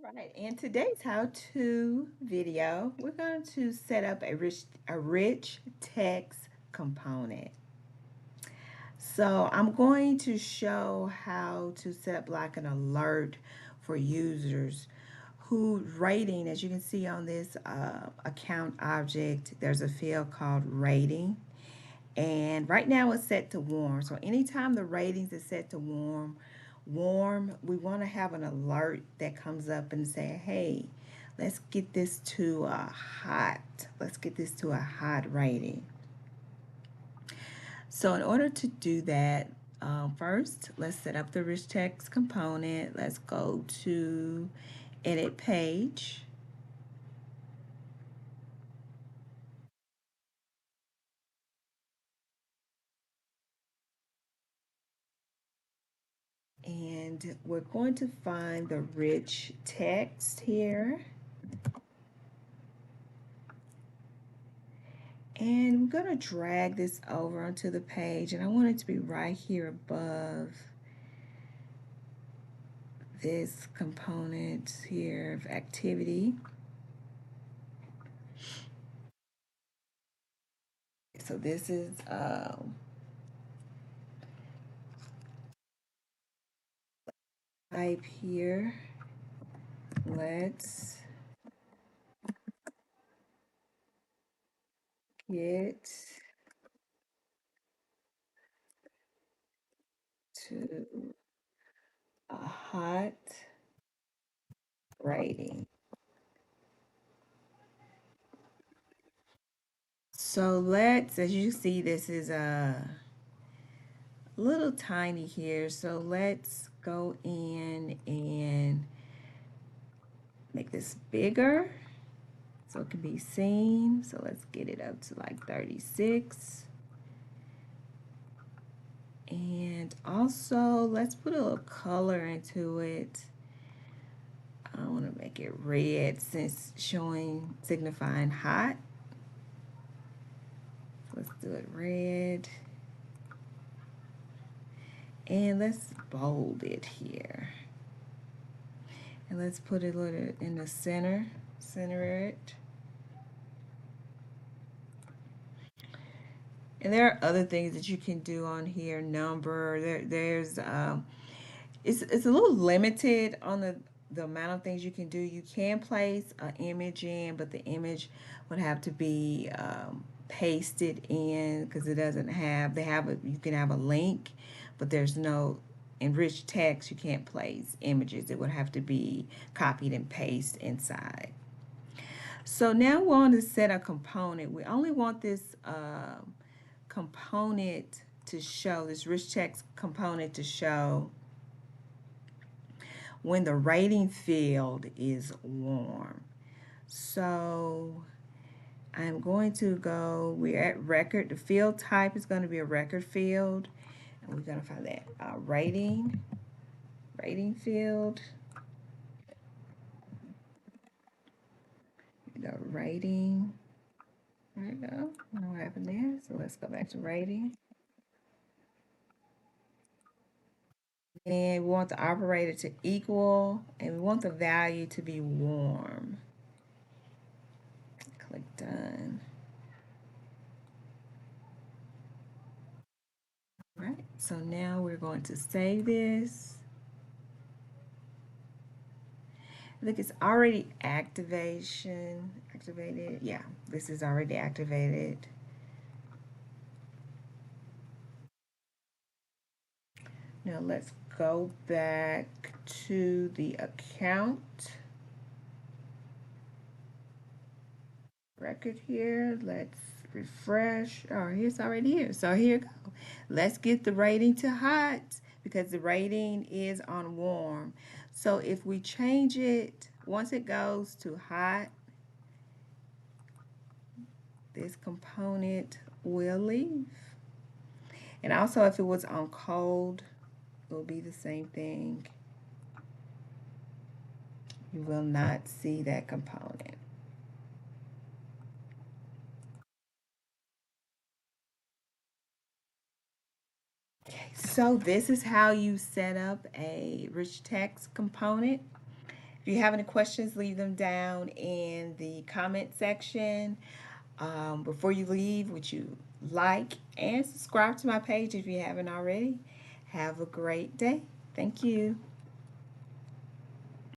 All right, in today's how-to video, we're going to set up a rich text component. So I'm going to show how to set up like an alert for users who rating, as you can see on this account object, there's a field called rating. And right now it's set to warm. So anytime the ratings is set to warm, we want to have an alert that comes up and say, hey, let's get this to a hot. Let's get this to a hot rating. So in order to do that, first, let's set up the rich text component. Let's go to edit page. And we're going to find the rich text here. And we're going to drag this over onto the page, and I want it to be right here above this component here of activity. So this is type here. Let's get to a hot rating. So let's, as you see, this is a little tiny here. So let's go in and make this bigger so it can be seen. So let's get it up to like 36. And also let's put a little color into it. I want to make it red since signifying hot. Let's do it red. And let's bold it here. And let's put it a little in the center it. And there are other things that you can do on here. Number, there's it's a little limited on the amount of things you can do. You can place an image in, but the image would have to be pasted in because it doesn't have. You can have a link, but there's no enriched text. You can't place images. It would have to be copied and pasted inside. So now we want to set a component. We only want this component to show, this rich text component to show when the rating field is warm. So I'm going to go, we're at record. The field type is going to be a record field. And we're going to find that rating field. The rating. There we go. I don't know what happened there. So let's go back to rating. And we want the operator to equal, and we want the value to be warm. Click done. All right, so now we're going to save this. Look, it's already activated. Yeah, this is already activated. Now let's go back to the account record here. Let's refresh. Oh, it's already here. So here you go. Let's get the rating to hot because the rating is on warm. So if we change it, once it goes to hot, this component will leave. And also if it was on cold, it will be the same thing. You will not see that component. Okay, so this is how you set up a rich text component. If you have any questions, leave them down in the comment section. Before you leave, would you like and subscribe to my page if you haven't already? Have a great day. Thank you.